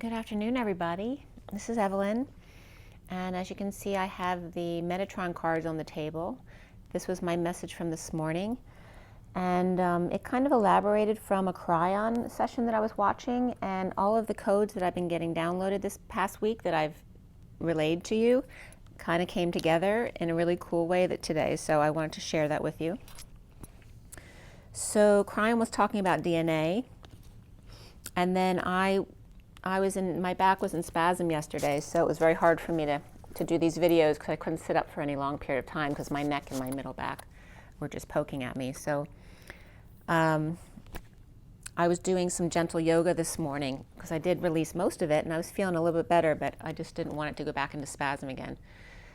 Good afternoon, everybody. This is Evelyn, and as you can see, I have the Metatron cards on the table. This was my message from this morning, and it kind of elaborated from a Cryon session that I was watching, and all of the codes that I've been getting downloaded this past week that I've relayed to you kind of came together in a really cool way today, so I wanted to share that with you. So Cryon was talking about DNA, and then my back was in spasm yesterday, so it was very hard for me to do these videos because I couldn't sit up for any long period of time because my neck and my middle back were just poking at me. So I was doing some gentle yoga this morning because I did release most of it and I was feeling a little bit better, but I just didn't want it to go back into spasm again.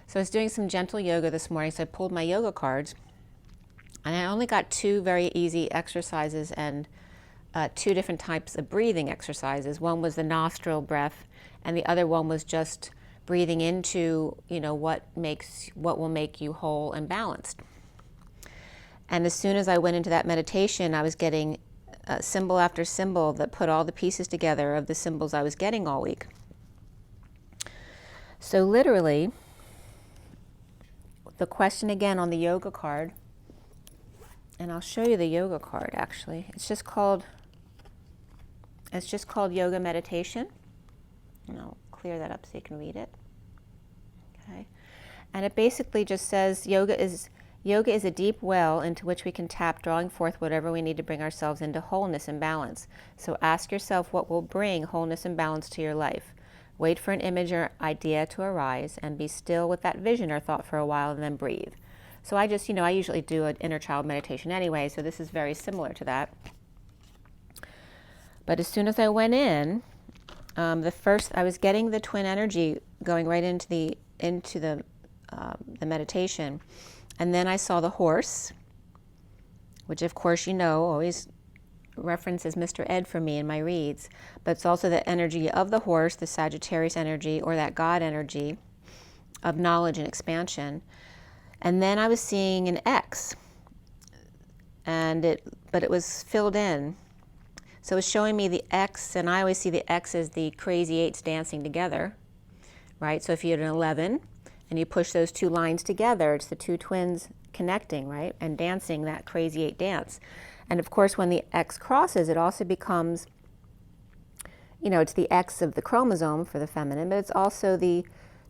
So I was doing some gentle yoga this morning, so I pulled my yoga cards and I only got two very easy exercises and two different types of breathing exercises. One was the nostril breath, and the other one was just breathing into, what will make you whole and balanced. And as soon as I went into that meditation, I was getting symbol after symbol that put all the pieces together of the symbols I was getting all week. So literally, the question again on the yoga card, and I'll show you the yoga card actually. It's just called yoga meditation. And I'll clear that up so you can read it. Okay. And it basically just says yoga is a deep well into which we can tap, drawing forth whatever we need to bring ourselves into wholeness and balance. So ask yourself what will bring wholeness and balance to your life. Wait for an image or idea to arise and be still with that vision or thought for a while and then breathe. So I just, I usually do an inner child meditation anyway, so this is very similar to that. But as soon as I went in, I was getting the twin energy going right into the meditation, and then I saw the horse, which of course always references Mr. Ed for me in my reads, but it's also the energy of the horse, the Sagittarius energy or that God energy of knowledge and expansion. And then I was seeing an X, but it was filled in. So it's showing me the X, and I always see the X as the crazy eights dancing together, right? So if you had an 11 and you push those two lines together, it's the two twins connecting, right? And dancing that crazy eight dance. And of course, when the X crosses, it also becomes, it's the X of the chromosome for the feminine, but it's also the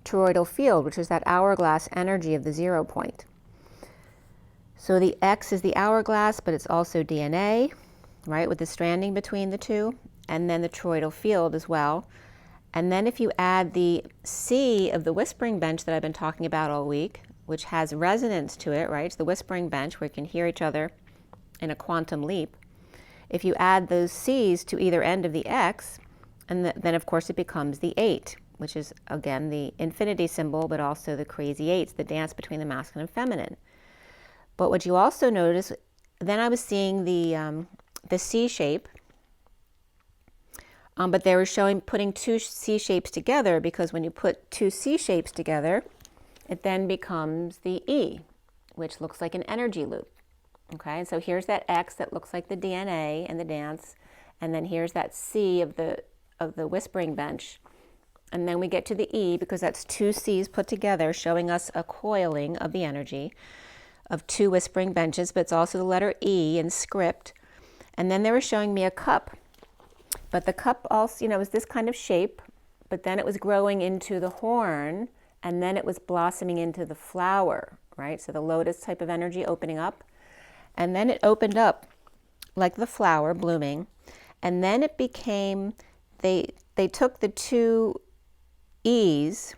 toroidal field, which is that hourglass energy of the 0 point. So the X is the hourglass, but it's also DNA, right, with the stranding between the two, and then the toroidal field as well. And then if you add the C of the whispering bench that I've been talking about all week, which has resonance to it, right, it's the whispering bench where you can hear each other in a quantum leap. If you add those C's to either end of the X, and then of course it becomes the 8, which is again the infinity symbol, but also the crazy eights, the dance between the masculine and feminine. But what you also notice, then I was seeing the C shape, but they were putting two C shapes together, because when you put two C shapes together, it then becomes the E, which looks like an energy loop. Okay, and so here's that X that looks like the DNA and the dance, and then here's that C of the whispering bench, and then we get to the E because that's two C's put together, showing us a coiling of the energy of two whispering benches, but it's also the letter E in script. And then they were showing me a cup, but the cup also, was this kind of shape, but then it was growing into the horn, and then it was blossoming into the flower, right? So the lotus type of energy opening up, and then it opened up like the flower blooming, and then it became, they took the two E's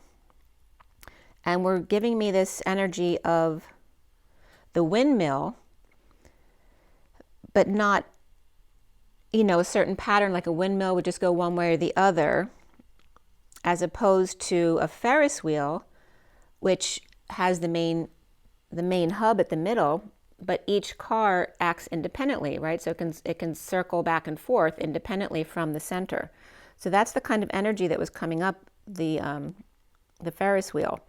and were giving me this energy of the windmill, but not, a certain pattern, like a windmill would just go one way or the other, as opposed to a Ferris wheel, which has the main hub at the middle, but each car acts independently, right? So it can circle back and forth independently from the center. So that's the kind of energy that was coming up the Ferris wheel.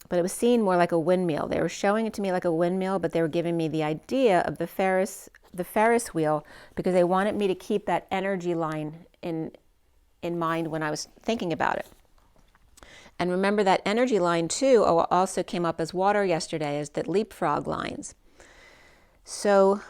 But it was seen more like a windmill. They were showing it to me like a windmill, but they were giving me the idea of the Ferris wheel, because they wanted me to keep that energy line in in mind when I was thinking about it. And remember that energy line too also came up as water yesterday, as the leapfrog lines. So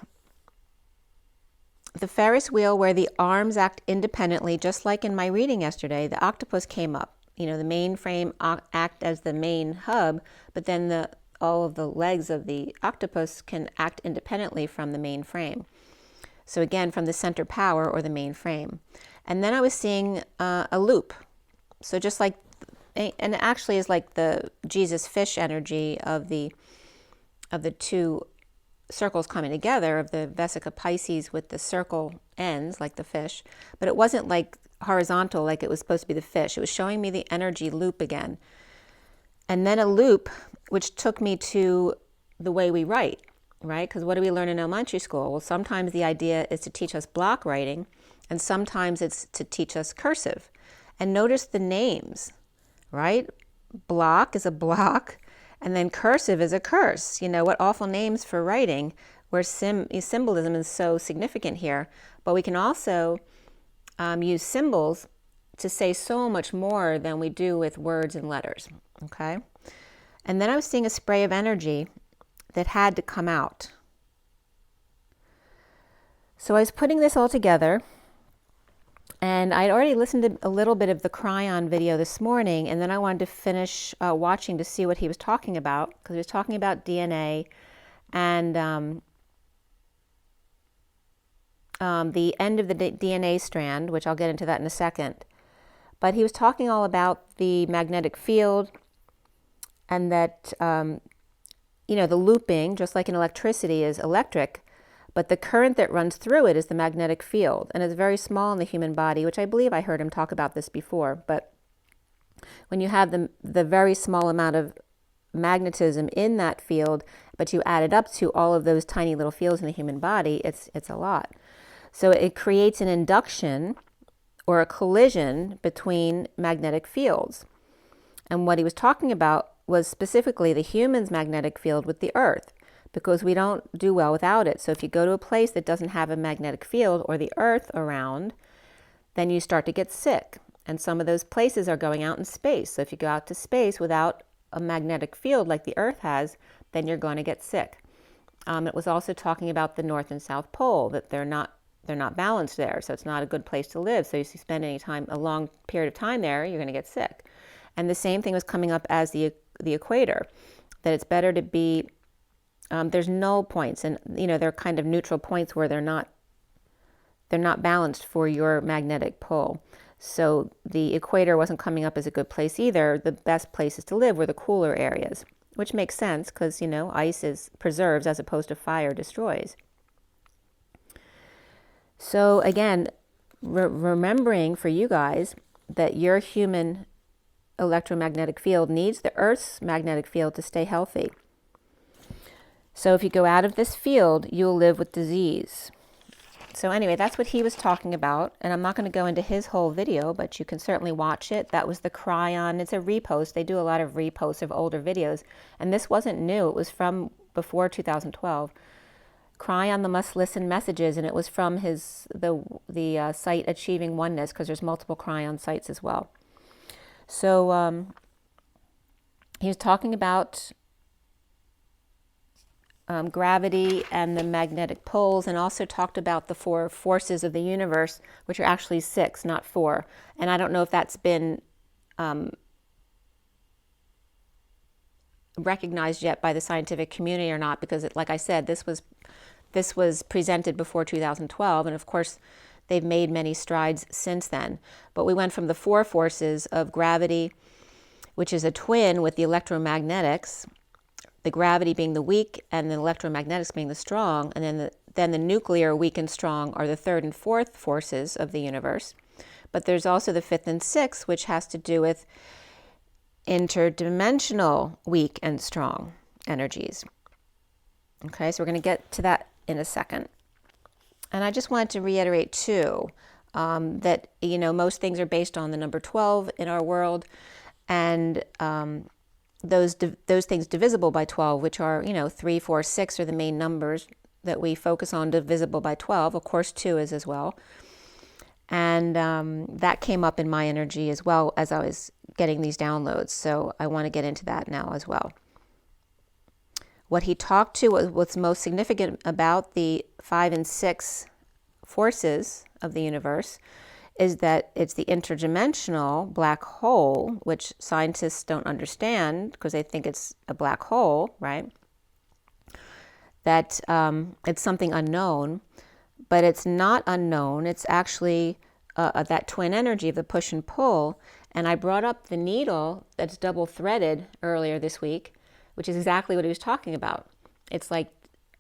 the Ferris wheel, where the arms act independently, just like in my reading yesterday, the octopus came up. You know, the mainframe act as the main hub, but then all of the legs of the octopus can act independently from the main frame. So again, from the center power or the main frame. And then I was seeing a loop. So just like, and it actually is like the Jesus fish energy of the two circles coming together, of the Vesica Pisces with the circle ends like the fish, but it wasn't like horizontal like it was supposed to be the fish. It was showing me the energy loop again. And then a loop, which took me to the way we write, right? Because what do we learn in elementary school? Well, sometimes the idea is to teach us block writing, and sometimes it's to teach us cursive. And notice the names, right? Block is a block, and then cursive is a curse. You know, what awful names for writing, where symbolism is so significant here. But we can also use symbols to say so much more than we do with words and letters, okay? And then I was seeing a spray of energy that had to come out. So I was putting this all together, and I'd already listened to a little bit of the Cryon video this morning, and then I wanted to finish watching to see what he was talking about, because he was talking about DNA and the end of the DNA strand, which I'll get into that in a second. But he was talking all about the magnetic field, and that, you know, the looping, just like in electricity, is electric, but the current that runs through it is the magnetic field, and it's very small in the human body, which I believe I heard him talk about this before. But when you have the very small amount of magnetism in that field, but you add it up to all of those tiny little fields in the human body, it's a lot. So it creates an induction or a collision between magnetic fields. And what he was talking about was specifically the human's magnetic field with the earth, because we don't do well without it. So if you go to a place that doesn't have a magnetic field or the earth around, then you start to get sick. And some of those places are going out in space. So if you go out to space without a magnetic field like the earth has, then you're going to get sick. It was also talking about the North and South Pole, that they're not balanced there. So it's not a good place to live. So if you spend a long period of time there, you're going to get sick. And the same thing was coming up as the equator, that it's better to be, there's null points, and you know, they're kind of neutral points where they're not balanced for your magnetic pull. So the equator wasn't coming up as a good place either. The best places to live were the cooler areas, which makes sense because, you know, ice preserves as opposed to fire destroys. So again, remembering for you guys that your human electromagnetic field needs the Earth's magnetic field to stay healthy. So if you go out of this field, you'll live with disease. So anyway, that's what he was talking about, and I'm not going to go into his whole video, but you can certainly watch it. That was the Cryon. It's a repost. They do a lot of reposts of older videos, and this wasn't new. It was from before 2012. Cryon, the Must Listen Messages, and it was from the site Achieving Oneness, because there's multiple Cryon sites as well. So he was talking about gravity and the magnetic poles, and also talked about the 4 forces of the universe, which are actually 6, not 4. And I don't know if that's been recognized yet by the scientific community or not, because like I said, this was presented before 2012, and of course they've made many strides since then. But we went from the 4 forces of gravity, which is a twin with the electromagnetics, the gravity being the weak and the electromagnetics being the strong, and then the nuclear, weak and strong, are the 3rd and 4th forces of the universe. But there's also the 5th and 6th, which has to do with interdimensional weak and strong energies. Okay, so we're going to get to that in a second. And I just wanted to reiterate too, that, you know, most things are based on the number 12 in our world, and those things divisible by 12, which are, you know, 3, 4, 6 are the main numbers that we focus on, divisible by 12. Of course, 2 is as well. And that came up in my energy as well as I was getting these downloads. So I want to get into that now as well. What he talked to was what's most significant about the 5 and 6 forces of the universe is that it's the interdimensional black hole, which scientists don't understand because they think it's a black hole, right? That it's something unknown, but it's not unknown. It's actually that twin energy of the push and pull. And I brought up the needle that's double threaded earlier this week, which is exactly what he was talking about. It's like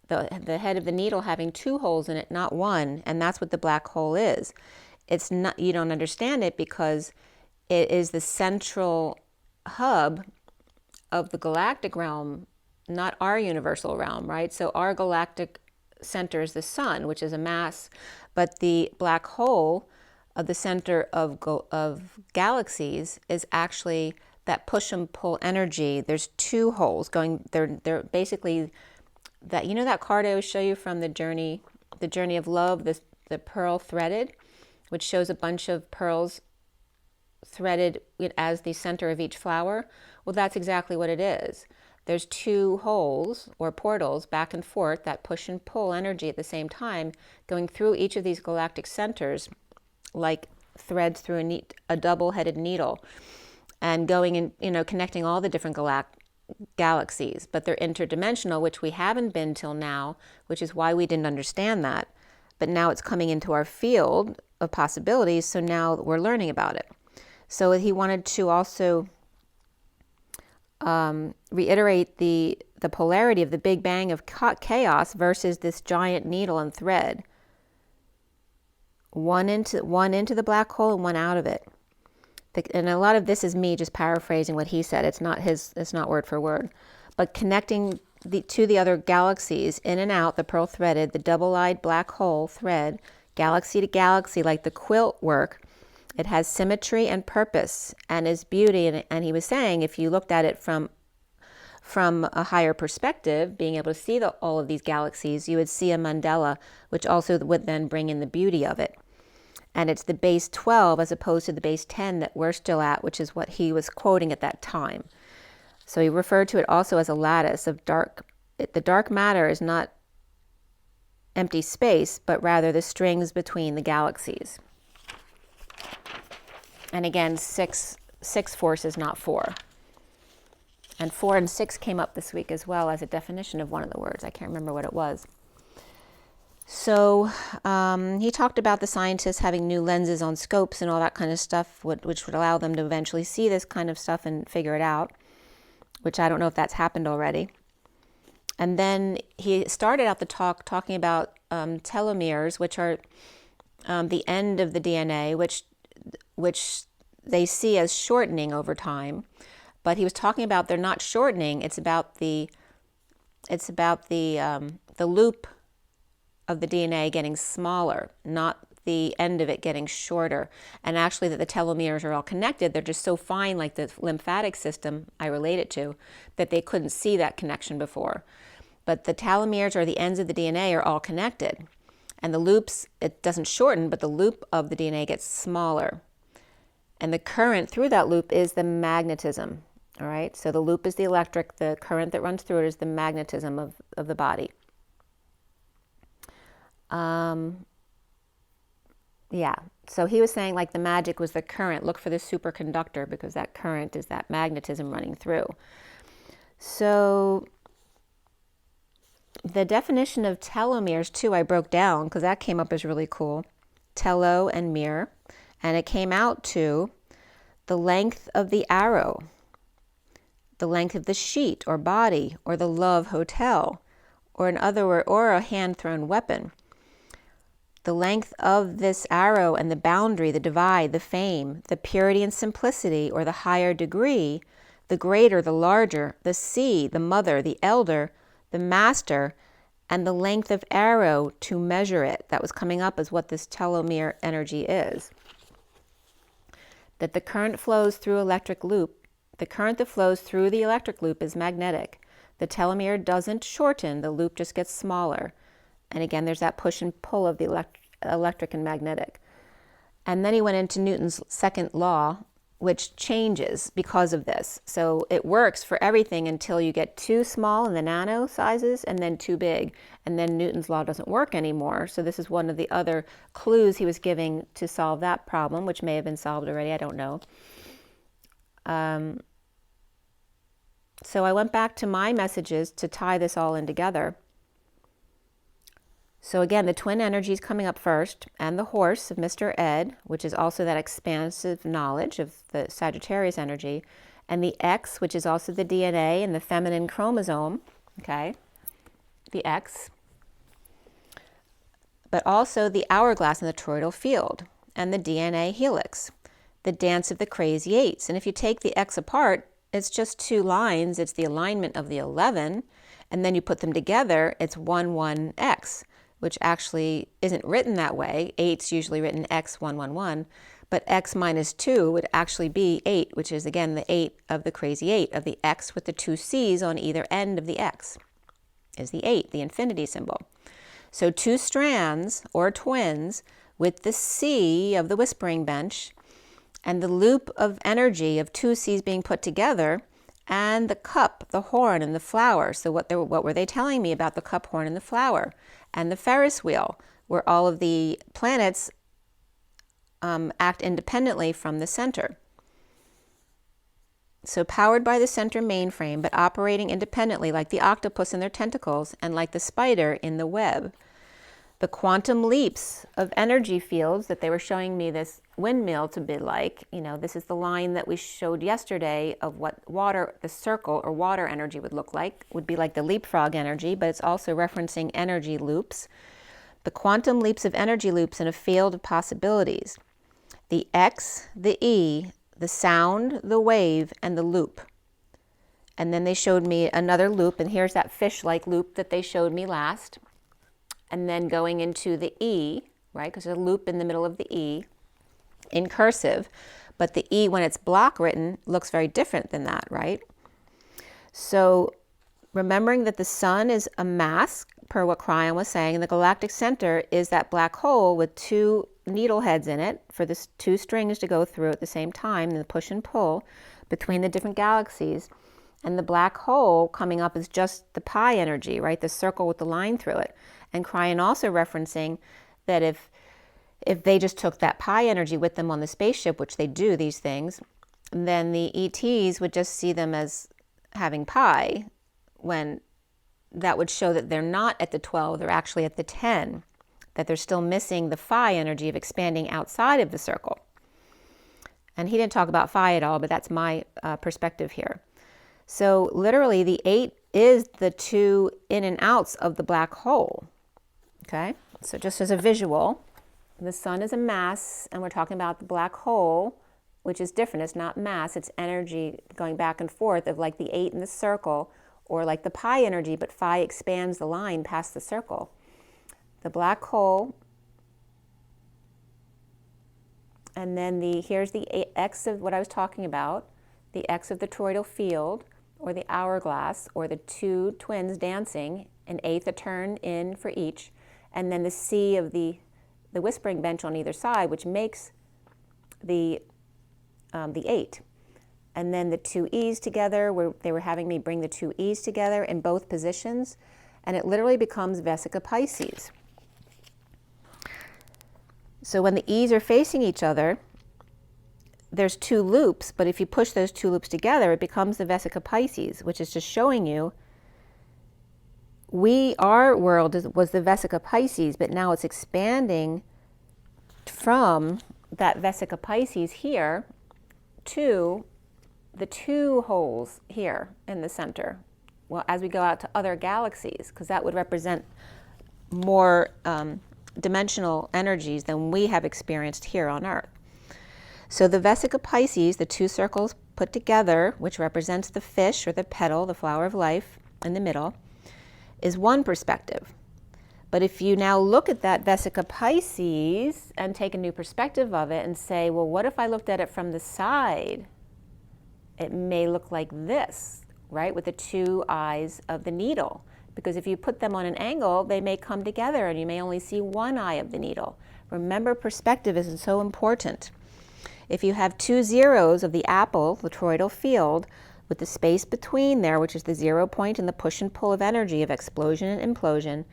the head of the needle having 2 holes in it, not one, and that's what the black hole is. It's not, you don't understand it because it is the central hub of the galactic realm, not our universal realm, right? So our galactic center is the sun, which is a mass, but the black hole of the center of galaxies is actually that push and pull energy. There's 2 holes going, they're basically that, you know that card I always show you from the journey of love, the pearl threaded, which shows a bunch of pearls threaded as the center of each flower? Well, that's exactly what it is. There's 2 holes or portals back and forth, that push and pull energy at the same time, going through each of these galactic centers like threads through a double-headed needle, and going and, you know, connecting all the different galaxies. But they're interdimensional, which we haven't been till now, which is why we didn't understand that. But now it's coming into our field of possibilities, so now we're learning about it. So he wanted to also reiterate the polarity of the Big Bang of chaos versus this giant needle and thread. One into the black hole and one out of it. And a lot of this is me just paraphrasing what he said. It's not word for word. But connecting to the other galaxies, in and out, the pearl threaded, the double-eyed black hole thread, galaxy to galaxy, like the quilt work. It has symmetry and purpose and is beauty. And he was saying, if you looked at it from a higher perspective, being able to see all of these galaxies, you would see a mandala, which also would then bring in the beauty of it. And it's the base 12 as opposed to the base 10 that we're still at, which is what he was quoting at that time. So he referred to it also as a lattice of dark. The dark matter is not empty space, but rather the strings between the galaxies. And again, six forces, not 4. And 4 and 6 came up this week as well as a definition of one of the words. I can't remember what it was. So he talked about the scientists having new lenses on scopes and all that kind of stuff, which would allow them to eventually see this kind of stuff and figure it out, which I don't know if that's happened already. And then he started out the talk talking about telomeres, which are the end of the DNA, which they see as shortening over time. But he was talking about they're not shortening. It's about the loop of the DNA getting smaller, not the end of it getting shorter. And actually that the telomeres are all connected. They're just so fine, like the lymphatic system I relate it to, that they couldn't see that connection before. But the telomeres, or the ends of the DNA, are all connected. And the loops, it doesn't shorten, but the loop of the DNA gets smaller. And the current through that loop is the magnetism. All right, so the loop is the electric, the current that runs through it is the magnetism of the body. Yeah, so he was saying like the magic was the current. Look for the superconductor because that current is that magnetism running through. So the definition of telomeres too, I broke down because that came up as really cool. Telo and mere, and it came out to the length of the arrow, the length of the sheet or body, or the love hotel, or in other words, or a hand-thrown weapon. The length of this arrow and the boundary, the divide, the fame, the purity and simplicity, or the higher degree, the greater, the larger, the sea, the mother, the elder, the master, and the length of arrow to measure it. That was coming up as what this telomere energy is. That the current flows through electric loop. The current that flows through the electric loop is magnetic. The telomere doesn't shorten, the loop just gets smaller. And again, there's that push and pull of the electric and magnetic. And then he went into Newton's second law, which changes because of this. So it works for everything until you get too small in the nano sizes and then too big. And then Newton's law doesn't work anymore. So this is one of the other clues he was giving to solve that problem, which may have been solved already, I don't know. So I went back to my messages to tie this all in together. So again, the twin energy is coming up first, and the horse of Mr. Ed, which is also that expansive knowledge of the Sagittarius energy, and the X, which is also the DNA and the feminine chromosome, okay, the X, but also the hourglass in the toroidal field, and the DNA helix, the dance of the crazy eights. And if you take the X apart, it's just two lines. It's the alignment of the 11, and then you put them together, it's 1-1-X. Which actually isn't written that way. 8's usually written X111, but X minus 2 would actually be 8, which is again the 8 of the crazy 8, of the X with the two C's on either end of the X, is the 8, the infinity symbol. So two strands, or twins, with the C of the whispering bench, and the loop of energy of two C's being put together, and the cup, the horn, and the flower. So what were they telling me about the cup, horn, and the flower? And the Ferris wheel, where all of the planets act independently from the center. So powered by the center mainframe, but operating independently like the octopus in their tentacles and like the spider in the web. The quantum leaps of energy fields that they were showing me this windmill to be like, you know, this is the line that we showed yesterday of what water, the circle or water energy would look like, would be like the leapfrog energy, but it's also referencing energy loops. The quantum leaps of energy loops in a field of possibilities. The X, the E, the sound, the wave, and the loop. And then they showed me another loop, and here's that fish-like loop that they showed me last. And then going into the E, right, because there's a loop in the middle of the E in cursive, but the E, when it's block written, looks very different than that, right? So remembering that the sun is a mass, per what Cryon was saying, and the galactic center is that black hole with two needle heads in it for the two strings to go through at the same time, and the push and pull between the different galaxies. And the black hole coming up is just the pi energy, right, the circle with the line through it. And Cryon also referencing that if they just took that pi energy with them on the spaceship, which they do these things, then the ETs would just see them as having pi, when that would show that they're not at the 12, they're actually at the 10, that they're still missing the phi energy of expanding outside of the circle. And he didn't talk about phi at all, but that's my perspective here. So literally the 8 is the two in and outs of the black hole. Okay, so just as a visual, the sun is a mass, and we're talking about the black hole, which is different. It's not mass, it's energy going back and forth of like the 8 in the circle, or like the pi energy, but phi expands the line past the circle. The black hole, and then here's the X of what I was talking about, the X of the toroidal field, or the hourglass, or the two twins dancing, an eighth a turn in for each, and then the C of the whispering bench on either side, which makes the 8. And then the two E's together, where they were having me bring the two E's together in both positions, and it literally becomes Vesica Pisces. So when the E's are facing each other, there's two loops, but if you push those two loops together, it becomes the Vesica Pisces, which is just showing you our world was the Vesica Pisces, but now it's expanding from that Vesica Pisces here to the two holes here in the center. Well, as we go out to other galaxies, because that would represent more dimensional energies than we have experienced here on Earth. So the Vesica Pisces, the two circles put together, which represents the fish or the petal, the flower of life in the middle, is one perspective. But if you now look at that Vesica Pisces and take a new perspective of it and say, well, what if I looked at it from the side? It may look like this, right, with the two eyes of the needle. Because if you put them on an angle, they may come together and you may only see one eye of the needle. Remember, perspective is so important. If you have 2 zeros of the apple, the toroidal field, with the space between there, which is the 0 point and the push and pull of energy of explosion and implosion,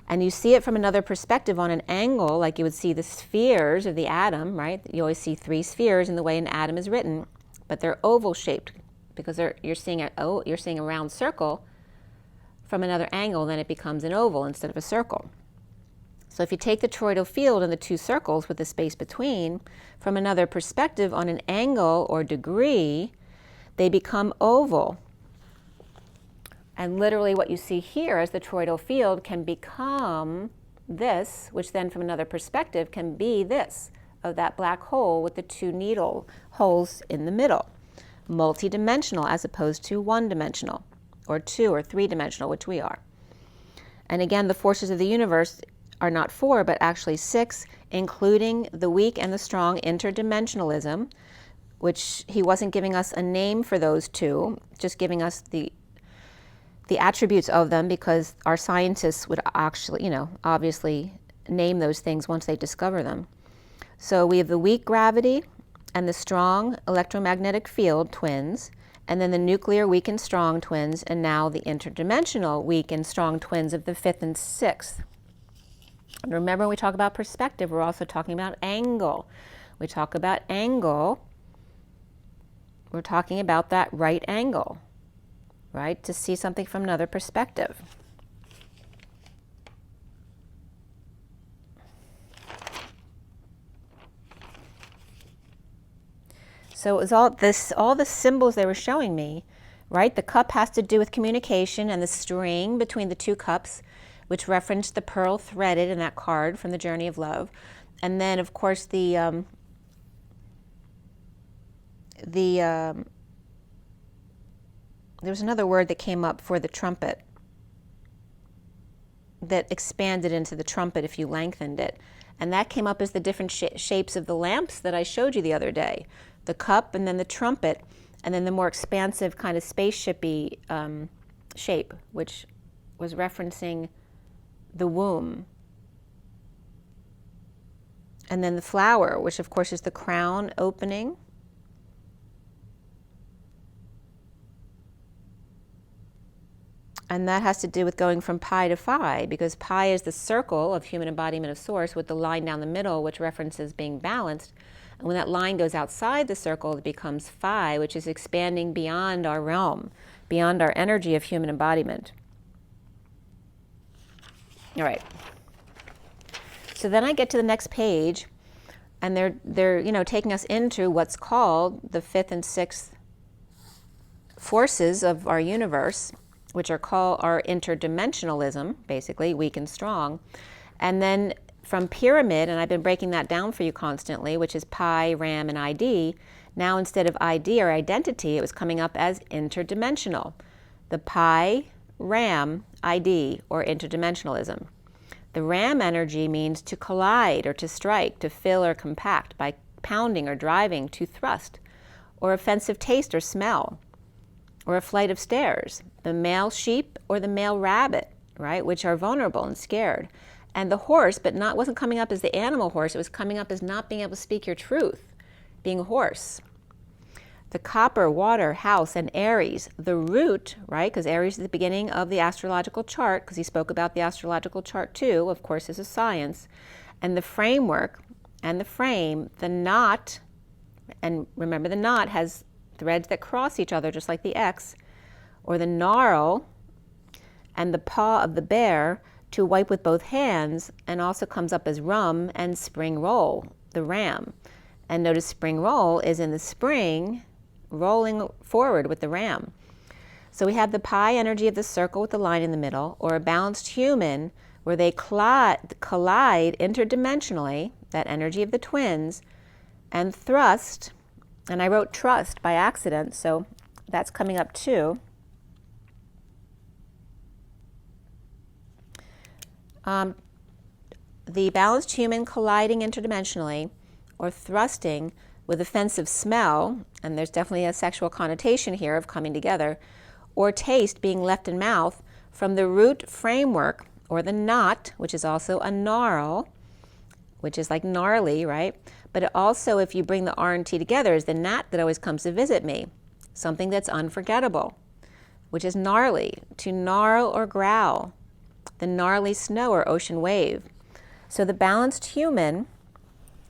and you see it from another perspective on an angle, like you would see the spheres of the atom, right? You always see 3 spheres in the way an atom is written, but they're oval shaped because you're seeing a round circle from another angle, then it becomes an oval instead of a circle. So if you take the toroidal field and the 2 circles with the space between from another perspective on an angle or degree, they become oval. And literally what you see here as the toroidal field can become this, which then from another perspective can be this, of that black hole with the 2 needle holes in the middle. Multidimensional as opposed to one-dimensional, or 2 or 3-dimensional, which we are. And again, the forces of the universe are not 4, but actually 6, including the weak and the strong interdimensionalism, which he wasn't giving us a name for those 2, just giving us the attributes of them, because our scientists would actually, obviously name those things once they discover them. So we have the weak gravity and the strong electromagnetic field twins, and then the nuclear weak and strong twins, and now the interdimensional weak and strong twins of the 5th and 6th. And remember, when we talk about perspective, we're also talking about angle. We talk about angle, we're talking about that right angle, right? To see something from another perspective. So it was all the symbols they were showing me, right? The cup has to do with communication, and the string between the 2 cups, which referenced the pearl threaded in that card from the Journey of Love. And then, of course, there was another word that came up for the trumpet that expanded into the trumpet if you lengthened it. And that came up as the different shapes of the lamps that I showed you the other day. The cup, and then the trumpet, and then the more expansive kind of spaceshipy shape, which was referencing the womb. And then the flower, which of course is the crown opening. And that has to do with going from pi to phi, because pi is the circle of human embodiment of source with the line down the middle, which references being balanced. And when that line goes outside the circle, it becomes phi, which is expanding beyond our realm, beyond our energy of human embodiment. All right. So then I get to the next page, and they're taking us into what's called the 5th and 6th forces of our universe, which are called our interdimensionalism, basically, weak and strong. And then from pyramid, and I've been breaking that down for you constantly, which is pi, ram, and ID. Now instead of ID or identity, it was coming up as interdimensional. The pi, ram, ID, or interdimensionalism. The ram energy means to collide or to strike, to fill or compact by pounding or driving, to thrust, or offensive taste or smell, or a flight of stairs. The male sheep or the male rabbit, right, which are vulnerable and scared. And the horse, but wasn't coming up as the animal horse, it was coming up as not being able to speak your truth, being a horse. The copper, water, house, and Aries, the root, right, because Aries is the beginning of the astrological chart, because he spoke about the astrological chart too, of course, is a science. And the framework and the frame, the knot, and remember the knot has threads that cross each other just like the X, or the gnarl, and the paw of the bear, to wipe with both hands, and also comes up as rum, and spring roll, the ram. And notice spring roll is in the spring, rolling forward with the ram. So we have the pi energy of the circle with the line in the middle, or a balanced human, where they collide interdimensionally, that energy of the twins, and thrust. And I wrote trust by accident, so that's coming up too. The balanced human colliding interdimensionally, or thrusting with offensive smell, and there's definitely a sexual connotation here of coming together, or taste being left in mouth from the root framework, or the knot, which is also a gnarl, which is like gnarly, right? But it also, if you bring the R and T together, is the gnat that always comes to visit me. Something that's unforgettable, which is gnarly, to gnarl or growl, the gnarly snow or ocean wave. So the balanced human,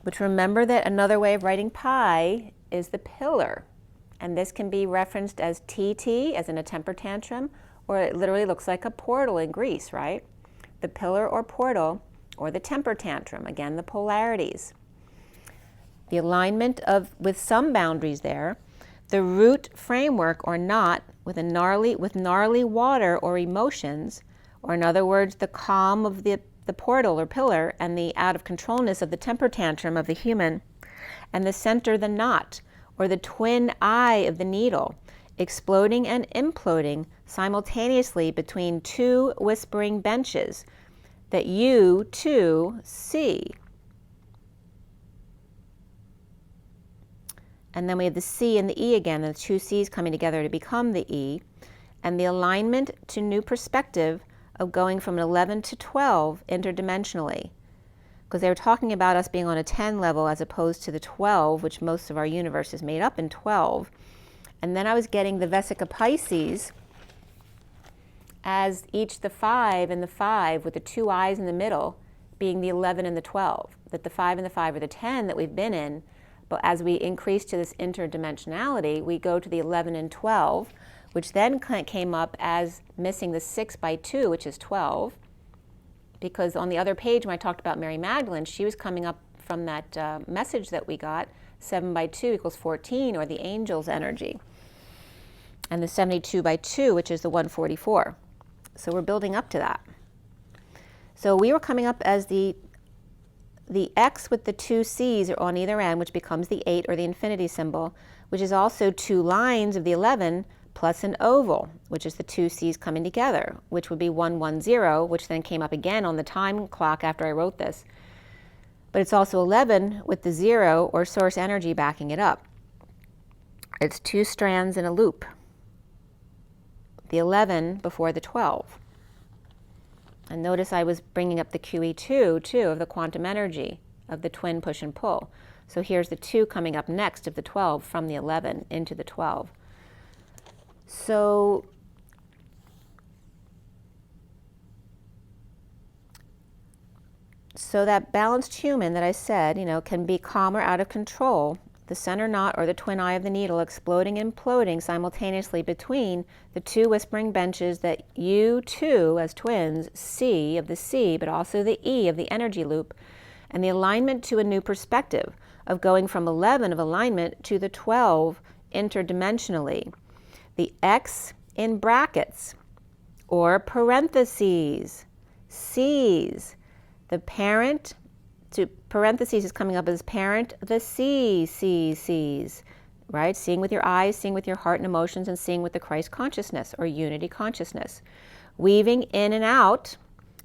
which remember that another way of writing pi is the pillar. And this can be referenced as TT, as in a temper tantrum, or it literally looks like a portal in Greece, right? The pillar or portal, or the temper tantrum, again, the polarities. The alignment of, with some boundaries there, the root framework or knot with gnarly water or emotions, or in other words, the calm of the portal or pillar and the out of controlness of the temper tantrum of the human, and the center, the knot, or the twin eye of the needle, exploding and imploding simultaneously between two whispering benches that you too see. And then we have the C and the E again, and the two C's coming together to become the E, and the alignment to new perspective of going from an 11 to 12 interdimensionally. Because they were talking about us being on a 10 level as opposed to the 12, which most of our universe is made up in 12. And then I was getting the Vesica Pisces as each the 5 and the 5 with the two eyes in the middle being the 11 and the 12. That the 5 and the 5 are the 10 that we've been in, but as we increase to this interdimensionality, we go to the 11 and 12, which then came up as missing the 6 by 2, which is 12. Because on the other page, when I talked about Mary Magdalene, she was coming up from that message that we got, 7 by 2 equals 14, or the angel's energy. And the 72 by 2, which is the 144. So we're building up to that. So we were coming up as the X with the two C's are on either end, which becomes the 8 or the infinity symbol, which is also two lines of the 11 plus an oval, which is the two C's coming together, which would be 110, which then came up again on the time clock after I wrote this. But it's also 11 with the 0 or source energy backing it up. It's two strands in a loop. The 11 before the 12. And notice I was bringing up the QE2 too, of the quantum energy of the twin push and pull. So here's the 2 coming up next of the 12 from the 11 into the 12. So that balanced human that I said, can be calm or out of control, the center knot or the twin eye of the needle exploding and imploding simultaneously between the two whispering benches that you too, as twins, see of the C, but also the E of the energy loop, and the alignment to a new perspective of going from 11 of alignment to the 12 interdimensionally. The X in brackets or parentheses, C's, the parent, to parentheses is coming up as parent, the C's, right? Seeing with your eyes, seeing with your heart and emotions, and seeing with the Christ consciousness or unity consciousness. Weaving in and out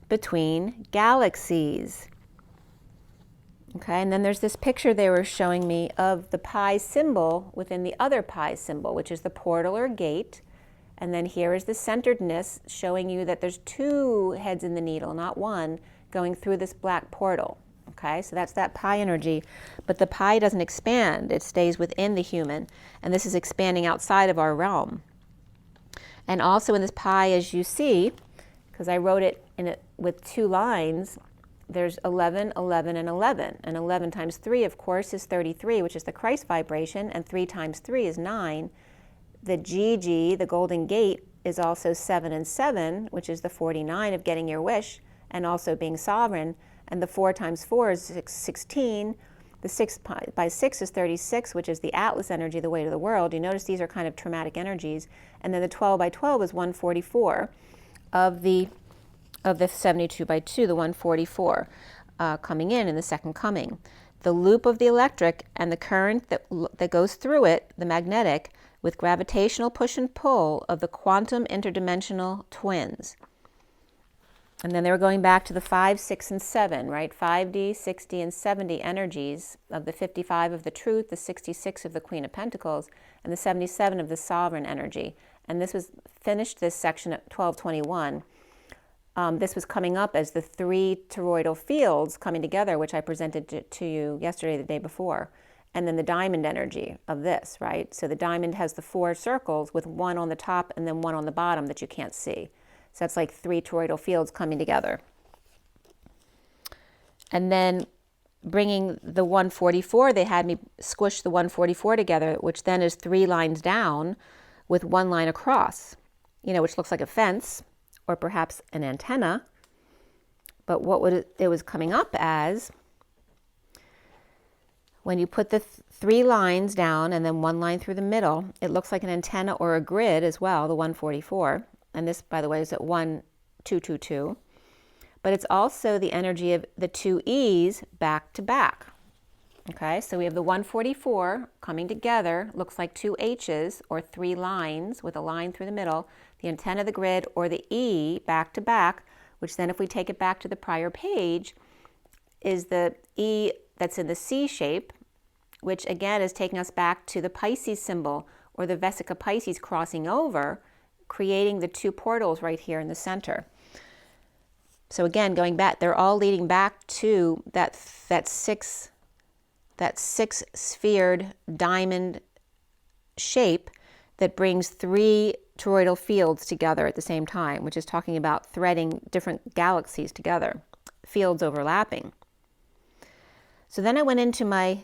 between galaxies. Okay, and then there's this picture they were showing me of the pi symbol within the other pi symbol, which is the portal or gate. And then here is the centeredness showing you that there's two heads in the needle, not one, going through this black portal. Okay, so that's that pi energy. But the pi doesn't expand, it stays within the human. And this is expanding outside of our realm. And also in this pi, as you see, because I wrote it with two lines, there's 11, 11, and 11. And 11 times 3, of course, is 33, which is the Christ vibration, and 3 times 3 is 9. The GG, the Golden Gate, is also 7 and 7, which is the 49 of getting your wish, and also being sovereign. And the 4 times 4 is 16. The 6 by 6 is 36, which is the Atlas energy, the weight of the world. You notice these are kind of traumatic energies. And then the 12 by 12 is 144 of the 72 by 2, the 144 coming in the second coming. The loop of the electric and the current that goes through it, the magnetic, with gravitational push and pull of the quantum interdimensional twins. And then they were going back to the 5, 6, and 7, right? 5D, 60, and 70 energies of the 55 of the truth, the 66 of the Queen of Pentacles, and the 77 of the sovereign energy. And this was finished this section at 1221. this was coming up as the 3 toroidal fields coming together, which I presented to you yesterday, the day before. And then the diamond energy of this, right? So the diamond has the 4 circles with 1 on the top and then 1 on the bottom that you can't see. So that's like 3 toroidal fields coming together. And then bringing the 144, they had me squish the 144 together, which then is 3 lines down with 1 line across, which looks like a fence or perhaps an antenna. But what it was coming up as, when you put the 3 lines down and then 1 line through the middle, it looks like an antenna or a grid as well, the 144. And this, by the way, is at 1222. But it's also the energy of the 2 E's back to back. Okay, so we have the 144 coming together, looks like 2 H's or 3 lines with a line through the middle, the antenna, the grid, or the E back to back, which then if we take it back to the prior page, is the E that's in the C shape, which again is taking us back to the Pisces symbol or the Vesica Pisces crossing over, creating the 2 portals right here in the center. So again, going back, they're all leading back to that 6 sphered diamond shape that brings 3 toroidal fields together at the same time, which is talking about threading different galaxies together, fields overlapping. So then I went into my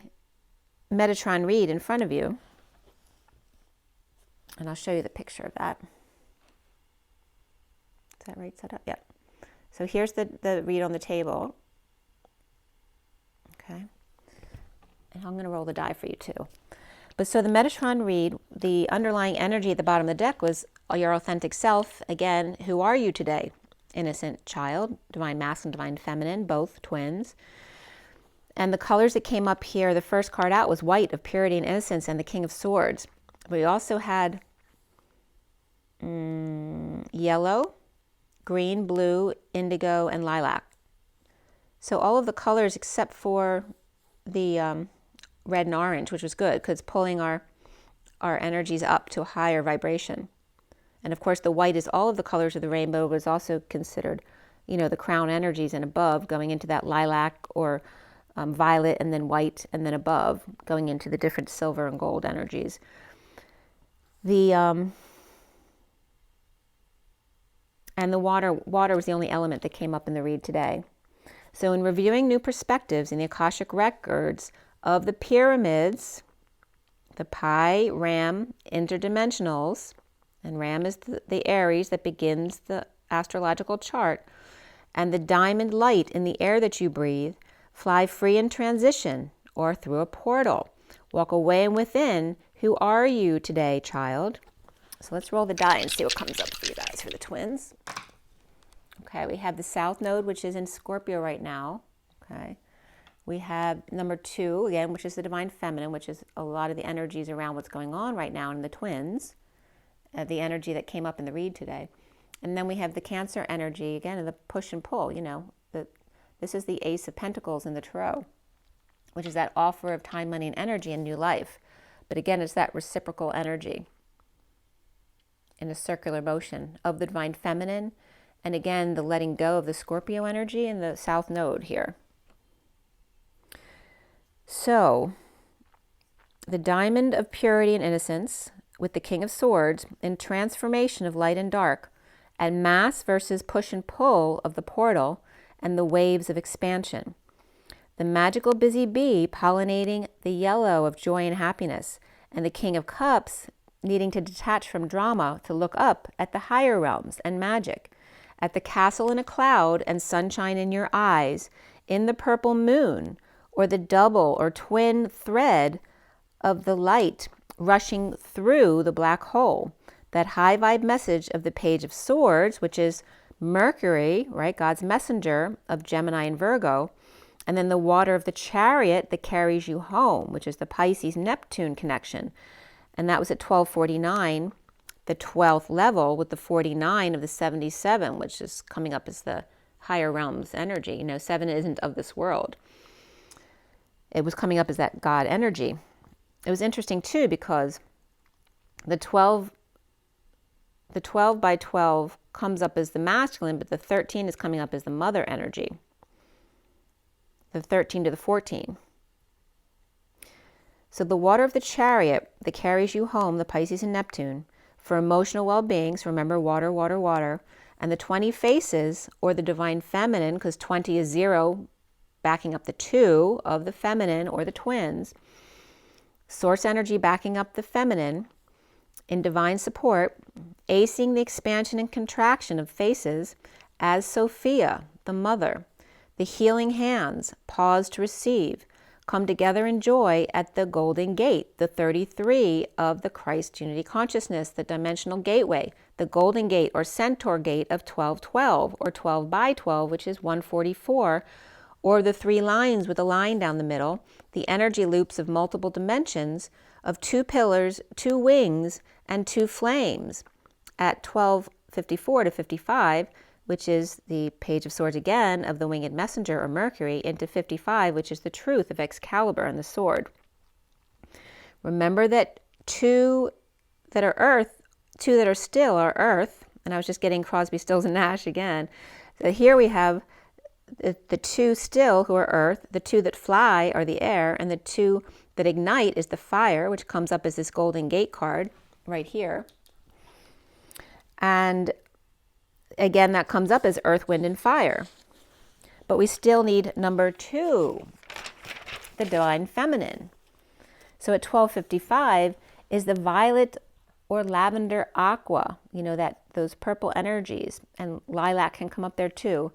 Metatron read in front of you, and I'll show you the picture of that. Is that right set up? Yep. So here's the read on the table. Okay. And I'm going to roll the die for you too. But so the Metatron read, the underlying energy at the bottom of the deck was your authentic self. Again, who are you today? Innocent child, divine masculine, divine feminine, both twins. And the colors that came up here, the first card out was white of purity and innocence and the King of Swords. We also had yellow, green, blue, indigo, and lilac. So all of the colors except for the red and orange, which was good because it's pulling our energies up to a higher vibration. And of course the white is all of the colors of the rainbow, but is also considered, the crown energies and above going into that lilac or violet and then white and then above going into the different silver and gold energies. And the water was the only element that came up in the read today. So in reviewing new perspectives in the Akashic records of the pyramids, the Pi, Ram, interdimensionals, and Ram is the Aries that begins the astrological chart, and the diamond light in the air that you breathe, fly free in transition or through a portal. Walk away and within. Who are you today, child? So let's roll the die and see what comes up for you guys, for the twins. Okay, we have the South Node, which is in Scorpio right now. Okay, we have number 2, again, which is the Divine Feminine, which is a lot of the energies around what's going on right now in the twins, the energy that came up in the read today. And then we have the Cancer energy, again, and the push and pull, this is the Ace of Pentacles in the Tarot, which is that offer of time, money, and energy and new life. But again, it's that reciprocal energy in a circular motion of the Divine Feminine. And again, the letting go of the Scorpio energy and the South Node here. So, the Diamond of Purity and Innocence with the King of Swords in transformation of light and dark, and mass versus push and pull of the portal and the waves of expansion. The magical busy bee pollinating the yellow of joy and happiness, and the King of Cups needing to detach from drama to look up at the higher realms and magic, at the castle in a cloud and sunshine in your eyes, in the purple moon, or the double or twin thread of the light rushing through the black hole. That high vibe message of the Page of Swords, which is Mercury, right, God's messenger of Gemini and Virgo, and then the water of the Chariot that carries you home, which is the Pisces-Neptune connection. And that was at 1249, the 12th level with the 49 of the 77, which is coming up as the higher realms energy. 7 isn't of this world. It was coming up as that God energy. It was interesting too because the 12 the 12 by 12 comes up as the masculine, but the 13 is coming up as the mother energy. The 13 to the 14. So the water of the chariot that carries you home, the Pisces and Neptune, for emotional well-being, so remember water, water, water, and the 20 faces, or the divine feminine, because 20 is 0, backing up the 2 of the feminine, or the twins, source energy backing up the feminine, in divine support, acing the expansion and contraction of faces as Sophia, the mother, the healing hands, pause to receive, come together in joy at the golden gate, the 33 of the Christ unity consciousness, the dimensional gateway, the golden gate or centaur gate of 1212 or 12 by 12, which is 144, or the 3 lines with a line down the middle, the energy loops of multiple dimensions of 2 pillars, 2 wings, and 2 flames at 1254 to 55, which is the Page of Swords again of the winged messenger or Mercury, into 55, which is the truth of Excalibur and the sword. Remember that 2 that are earth, 2 that are still are earth, and I was just getting Crosby, Stills, and Nash again. So here we have the 2 still who are earth, the 2 that fly are the air, and the 2 that ignite is the fire, which comes up as this Golden Gate card right here. And again, that comes up as earth, wind, and fire. But we still need number 2, the divine feminine. So at 1255 is the violet or lavender aqua, you know, those purple energies, and lilac can come up there too.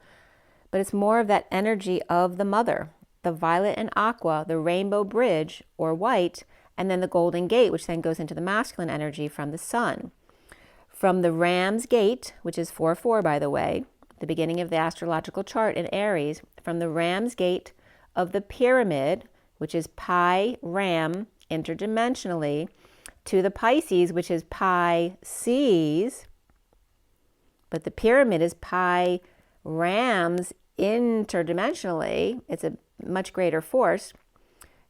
But it's more of that energy of the mother, the violet and aqua, the rainbow bridge or white, and then the golden gate, which then goes into the masculine energy from the sun. From the ram's gate, which is 4-4 by the way, the beginning of the astrological chart in Aries, from the ram's gate of the pyramid, which is pi ram interdimensionally, to the Pisces, which is pi seas, but the pyramid is pi rams interdimensionally. It's a much greater force.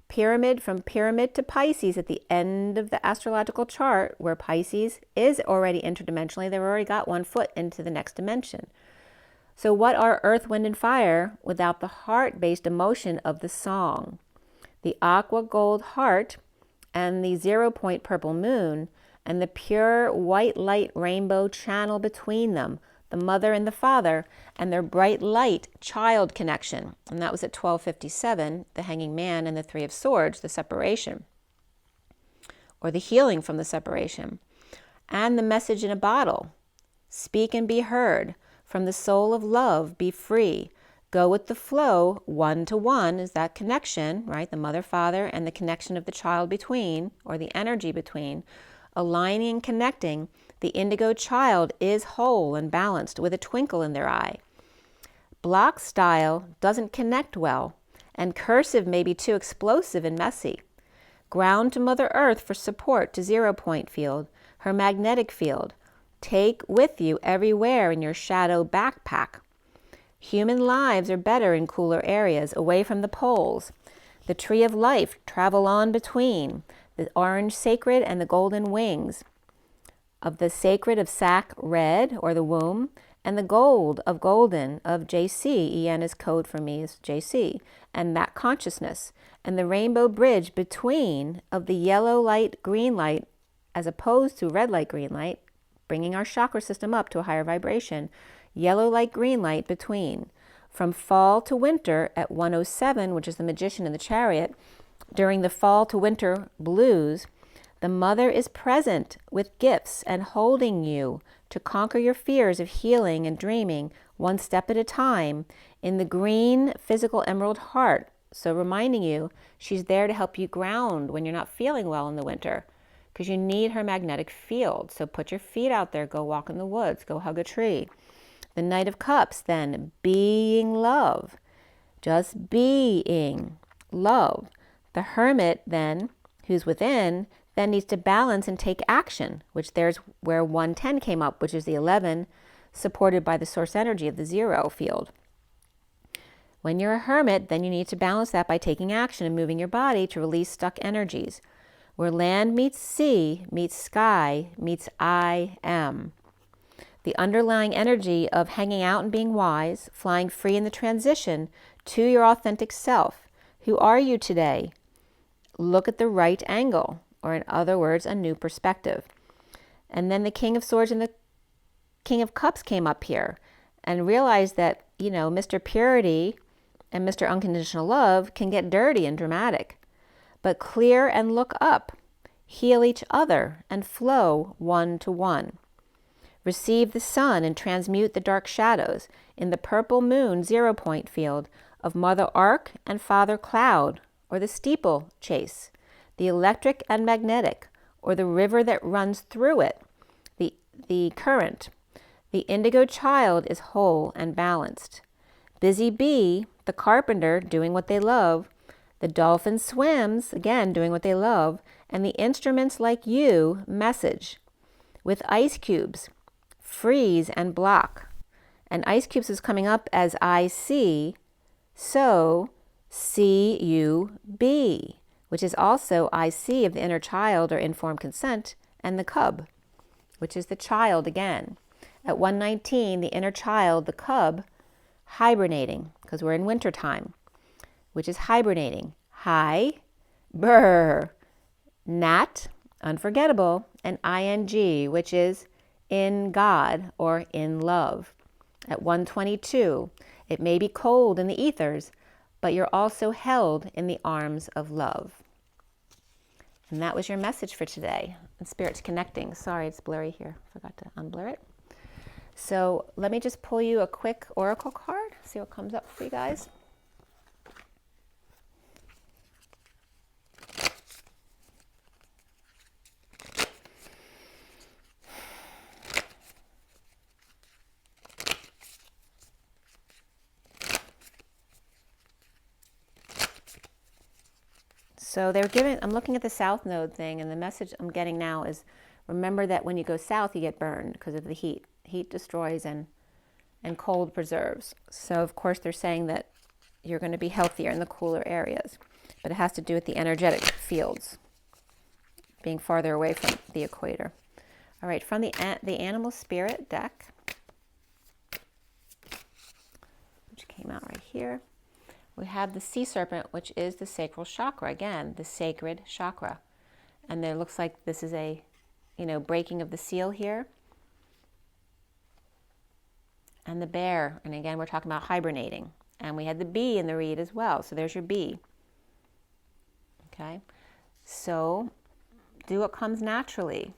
Pyramid, from pyramid to Pisces at the end of the astrological chart, where Pisces is already interdimensionally, they've already got 1 foot into the next dimension. So what are earth, wind, and fire without the heart-based emotion of the song? The aqua gold heart and the 0-point purple moon and the pure white light rainbow channel between them, the mother and the father, and their bright light child connection. And that was at 1257, the hanging man and the 3 of swords, the separation, or the healing from the separation. And the message in a bottle, speak and be heard, from the soul of love, be free, go with the flow, 1 to 1 is that connection, right? The mother, father, and the connection of the child between, or the energy between, aligning and connecting. The indigo child is whole and balanced with a twinkle in their eye. Block style doesn't connect well, and cursive may be too explosive and messy. Ground to Mother Earth for support to 0-point field, her magnetic field. Take with you everywhere in your shadow backpack. Human lives are better in cooler areas, away from the poles. The tree of life, travel on between, the orange sacred and the golden wings. Of the sacred of sac red, or the womb, and the gold of golden of JC, EN is code for me, is JC, and that consciousness, and the rainbow bridge between of the yellow light, green light, as opposed to red light, green light, bringing our chakra system up to a higher vibration, yellow light, green light between. From fall to winter at 107, which is the magician in the chariot, during the fall to winter blues, the mother is present with gifts and holding you to conquer your fears of healing and dreaming 1 step at a time in the green physical emerald heart. So reminding you, she's there to help you ground when you're not feeling well in the winter, because you need her magnetic field. So put your feet out there, go walk in the woods, go hug a tree. The Knight of Cups then, being love, just being love. The Hermit then, who's within, then needs to balance and take action, which there's where 110 came up, which is the 11, supported by the source energy of the 0 field. When you're a hermit, then you need to balance that by taking action and moving your body to release stuck energies. Where land meets sea, meets sky, meets I am. the underlying energy of hanging out and being wise, flying free in the transition to your authentic self. Who are you today? Look at the right angle, or in other words, a new perspective. And then the King of Swords and the King of Cups came up here and realized that, you know, Mr. Purity and Mr. Unconditional Love can get dirty and dramatic. But clear and look up. Heal each other and flow one to one. Receive the sun and transmute the dark shadows in the purple moon 0 point field of Mother Arc and Father Cloud, or the steeple chase, the electric and magnetic, or the river that runs through it, the current. The indigo child is whole and balanced. Busy bee, the carpenter, doing what they love. The dolphin swims, again, doing what they love. And the instruments like you message with ice cubes, freeze and block. And ice cubes is coming up as I see, so see you be, which is also I see of the inner child or informed consent, and the cub, which is the child again. At 119, the inner child, the cub, hibernating, because we're in winter time, which is hibernating. Hi, brr, nat, unforgettable, and ing, which is in God or in love. At 122, it may be cold in the ethers, but you're also held in the arms of love. And that was your message for today. And Spirit's connecting. Sorry, it's blurry here. Forgot to unblur it. So let me just pull you a quick oracle card, see what comes up for you guys. So they're giving, I'm looking at the south node thing, and the message I'm getting now is, remember that when you go south, you get burned because of the heat. Heat destroys and cold preserves. So of course they're saying that you're going to be healthier in the cooler areas, but it has to do with the energetic fields being farther away from the equator. All right, from the animal spirit deck, which came out right here, we have the sea serpent, which is the sacral chakra, again, the sacred chakra. And there looks like this is a, you know, breaking of the seal here. And the bear, and again, we're talking about hibernating. And we had the bee in the read as well, so there's your bee. Okay, so do what comes naturally.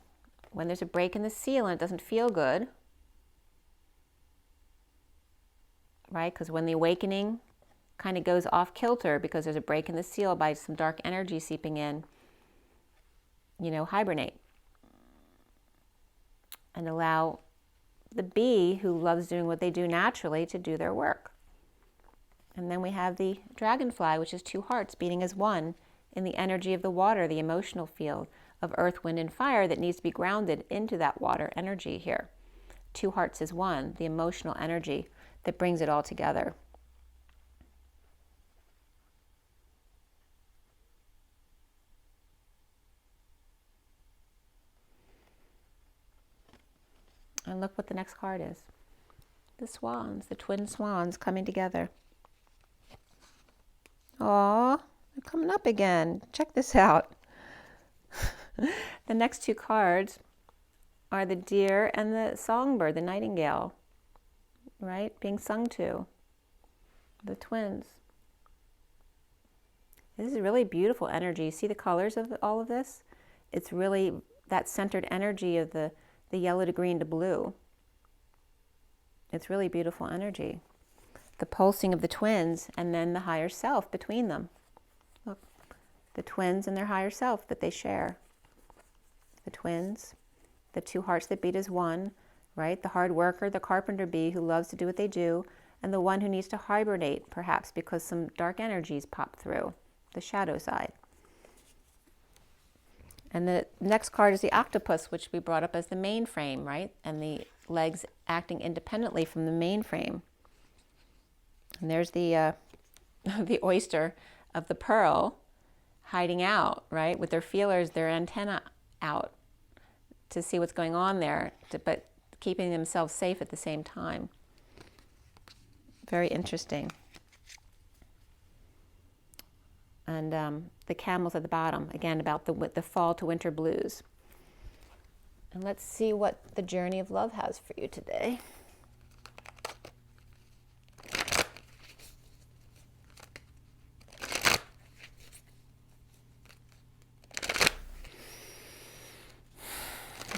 When there's a break in the seal and it doesn't feel good, right? Because when the awakening kind of goes off kilter because there's a break in the seal by some dark energy seeping in, you know, hibernate. And allow the bee, who loves doing what they do naturally, to do their work. And then we have the dragonfly, which is 2 hearts beating as one in the energy of the water, the emotional field of earth, wind, and fire that needs to be grounded into that water energy here. 2 hearts is one, the emotional energy that brings it all together. And look what the next card is. The swans, the twin swans coming together. Aw, they're coming up again. Check this out. The next 2 cards are the deer and the songbird, the nightingale, right? Being sung to. The twins. This is really beautiful energy. See the colors of all of this? It's really that centered energy of the yellow to green to blue. It's really beautiful energy. The pulsing of the twins and then the higher self between them. Look, the twins and their higher self that they share. The twins, the 2 hearts that beat as one, right? The hard worker, the carpenter bee who loves to do what they do, and the one who needs to hibernate, perhaps because some dark energies pop through, the shadow side. And the next card is the octopus, which we brought up as the mainframe, right? And the legs acting independently from the mainframe. And there's the the oyster of the pearl hiding out, right? With their feelers, their antenna out to see what's going on there. But keeping themselves safe at the same time. Very interesting. And the camels at the bottom, again, about the fall to winter blues. And let's see what the journey of love has for you today.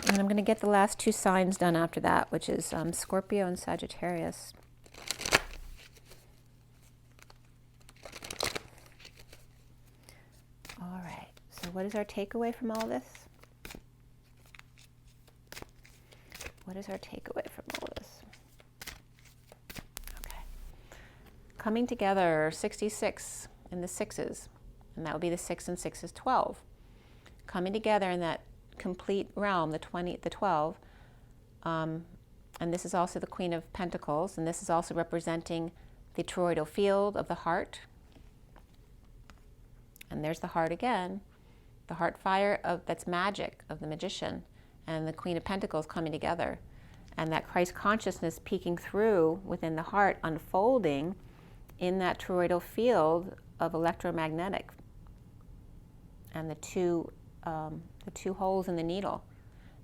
And I'm going to get the last two signs done after that, which is Scorpio and Sagittarius. All right, so what is our takeaway from all this? What is our takeaway from all this? Okay. Coming together, 66 in the sixes, and that would be the 6 and 6 is 12. Coming together in that complete realm, the 12, and this is also the Queen of Pentacles, and this is also representing the toroidal field of the heart. And there's the heart again, the heart fire that's magic, of the magician, and the Queen of Pentacles coming together, and that Christ consciousness peeking through within the heart, unfolding in that toroidal field of electromagnetic, and the two holes in the needle.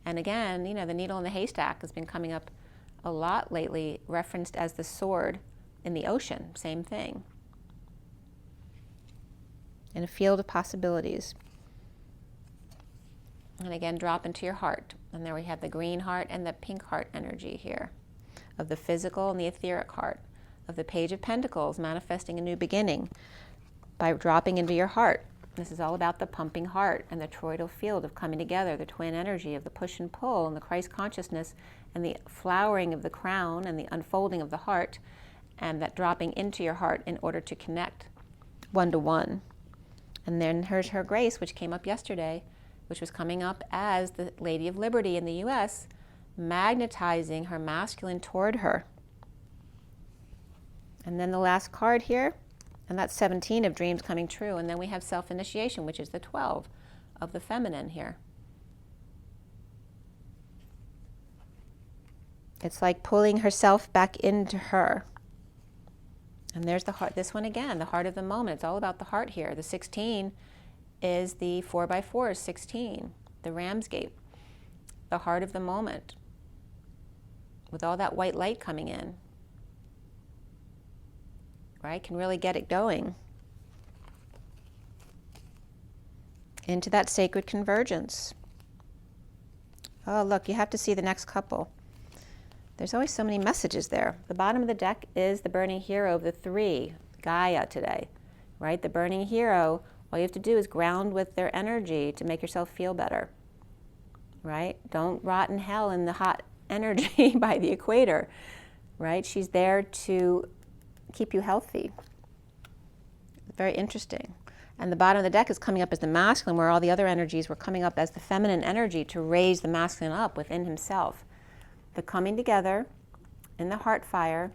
And again, you know, the needle in the haystack has been coming up a lot lately, referenced as the sword in the ocean, same thing. In a field of possibilities. And again, drop into your heart. And there we have the green heart and the pink heart energy here, of the physical and the etheric heart, of the Page of Pentacles, manifesting a new beginning by dropping into your heart. This is all about the pumping heart and the toroidal field of coming together, the twin energy of the push and pull and the Christ consciousness and the flowering of the crown and the unfolding of the heart, and that dropping into your heart in order to connect one-to-one. And then here's her grace, which came up yesterday, which was coming up as the Lady of Liberty in the U.S., magnetizing her masculine toward her. And then the last card here, and that's 17 of dreams coming true. And then we have self-initiation, which is the 12 of the feminine here. It's like pulling herself back into her. And there's the heart, this one again, the heart of the moment. It's all about the heart here. The 16 is the 4x4 16, the Ramsgate, the heart of the moment, with all that white light coming in. Right? Can really get it going into that sacred convergence. Oh, look, you have to see the next couple. There's always so many messages there. The bottom of the deck is the burning hero of the 3, Gaia today, right? The burning hero, all you have to do is ground with their energy to make yourself feel better, right? Don't rot in hell in the hot energy by the equator, right? She's there to keep you healthy. Very interesting. And the bottom of the deck is coming up as the masculine, where all the other energies were coming up as the feminine energy to raise the masculine up within himself. The coming together in the heart fire,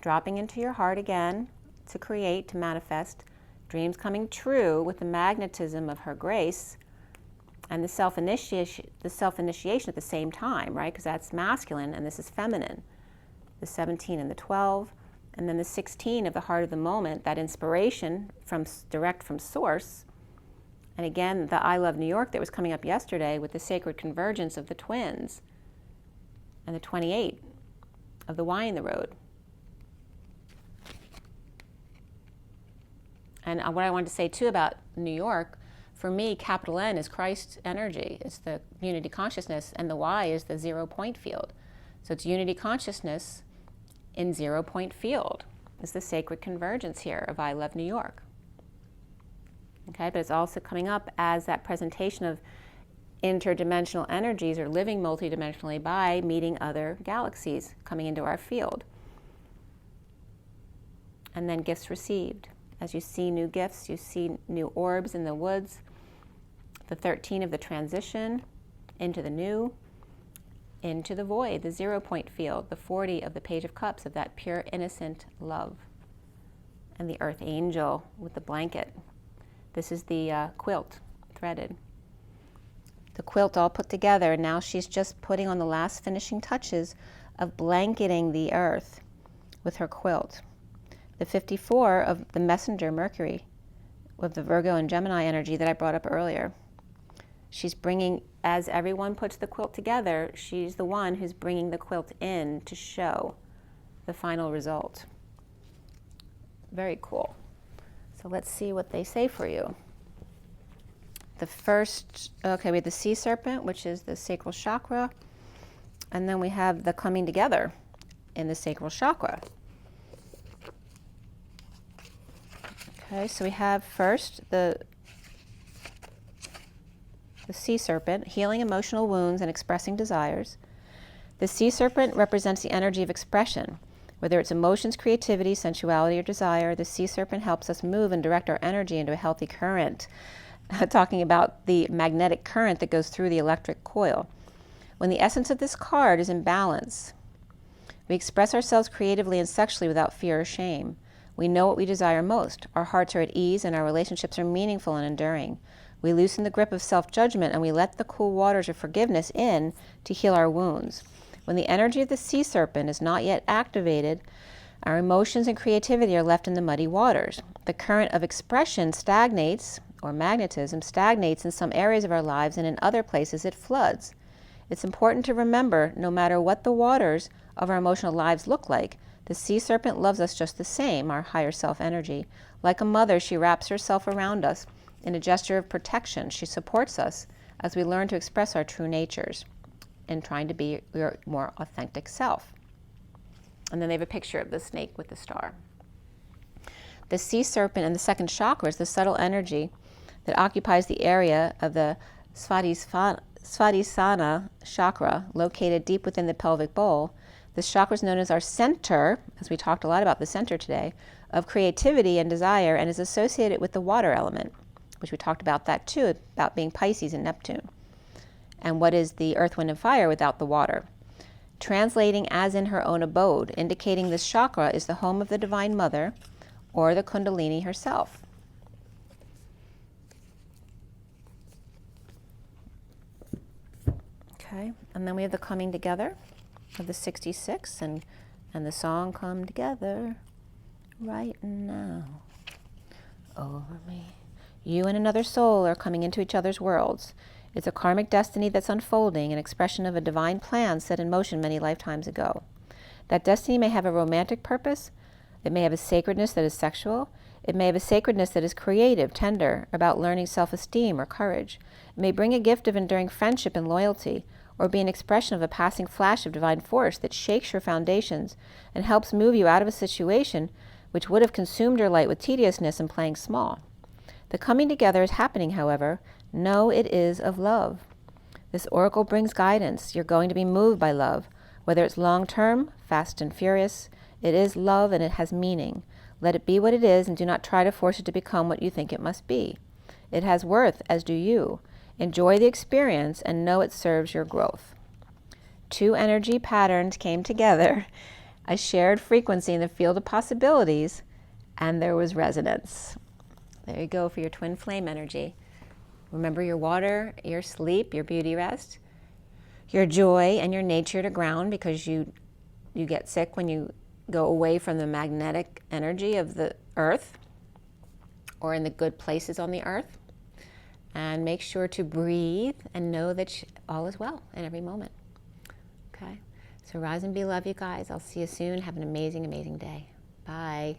dropping into your heart again to create, to manifest, dreams coming true with the magnetism of her grace, and the self-initiation at the same time, right? Because that's masculine and this is feminine. The 17 and the 12. And then the 16 of the heart of the moment, that inspiration direct from source. And again, the I Love New York that was coming up yesterday with the sacred convergence of the twins. And the 28 of the Y in the road. And what I wanted to say too about New York, for me, capital N is Christ energy. It's the unity consciousness, and the Y is the 0 point field. So it's unity consciousness in 0 point field. Is the sacred convergence here of I Love New York. Okay, but it's also coming up as that presentation of interdimensional energies, or living multidimensionally by meeting other galaxies coming into our field. And then gifts received. As you see new gifts, you see new orbs in the woods. The 13 of the transition into the new, into the void, the 0 point field, the 40 of the Page of Cups, of that pure, innocent love. And the earth angel with the blanket. This is the quilt, threaded. the quilt all put together, and now she's just putting on the last finishing touches of blanketing the earth with her quilt. The 54 of the messenger, Mercury, with the Virgo and Gemini energy that I brought up earlier. She's bringing, as everyone puts the quilt together, she's the one who's bringing the quilt in to show the final result. Very cool. So let's see what they say for you. The first, okay, we have the sea serpent, which is the sacral chakra, and then we have the coming together in the sacral chakra. Okay, so we have first the sea serpent, healing emotional wounds and expressing desires. The sea serpent represents the energy of expression. Whether it's emotions, creativity, sensuality, or desire, the sea serpent helps us move and direct our energy into a healthy current. Talking about the magnetic current that goes through the electric coil. When the essence of this card is in balance, we express ourselves creatively and sexually without fear or shame. We know what we desire most. Our hearts are at ease and our relationships are meaningful and enduring. We loosen the grip of self-judgment and we let the cool waters of forgiveness in to heal our wounds. When the energy of the sea serpent is not yet activated, our emotions and creativity are left in the muddy waters. The current of expression stagnates, or magnetism stagnates in some areas of our lives, and in other places it floods. It's important to remember, no matter what the waters of our emotional lives look like, the sea serpent loves us just the same, our higher self energy. Like a mother, she wraps herself around us in a gesture of protection. She supports us as we learn to express our true natures and trying to be your more authentic self. And then they have a picture of the snake with the star. The sea serpent in the second chakra is the subtle energy that occupies the area of the Svadhisthana chakra, located deep within the pelvic bowl. This chakra is known as our center, as we talked a lot about the center today, of creativity and desire, and is associated with the water element, which we talked about that too, about being Pisces and Neptune. And what is the earth, wind, and fire without the water? Translating as in her own abode, indicating this chakra is the home of the Divine Mother, or the Kundalini herself. Okay, and then we have the coming together of the 66, and the song Come Together Right Now Over Me. You and another soul are coming into each other's worlds. It's a karmic destiny that's unfolding, an expression of a divine plan set in motion many lifetimes ago. That destiny may have a romantic purpose. It may have a sacredness that is sexual. It may have a sacredness that is creative, tender, about learning self-esteem or courage. It may bring a gift of enduring friendship and loyalty, or be an expression of a passing flash of divine force that shakes your foundations and helps move you out of a situation which would have consumed your light with tediousness and playing small. The coming together is happening, however. Know it is of love. This oracle brings guidance. You're going to be moved by love. Whether it's long-term, fast and furious, it is love and it has meaning. Let it be what it is and do not try to force it to become what you think it must be. It has worth, as do you. Enjoy the experience and know it serves your growth. Two energy patterns came together, a shared frequency in the field of possibilities, and there was resonance. There you go for your twin flame energy. Remember your water, your sleep, your beauty rest, your joy, and your nature to ground, because you get sick when you go away from the magnetic energy of the earth or in the good places on the earth. And make sure to breathe and know that all is well in every moment. Okay? So rise and be love, you guys. I'll see you soon. Have an amazing, amazing day. Bye.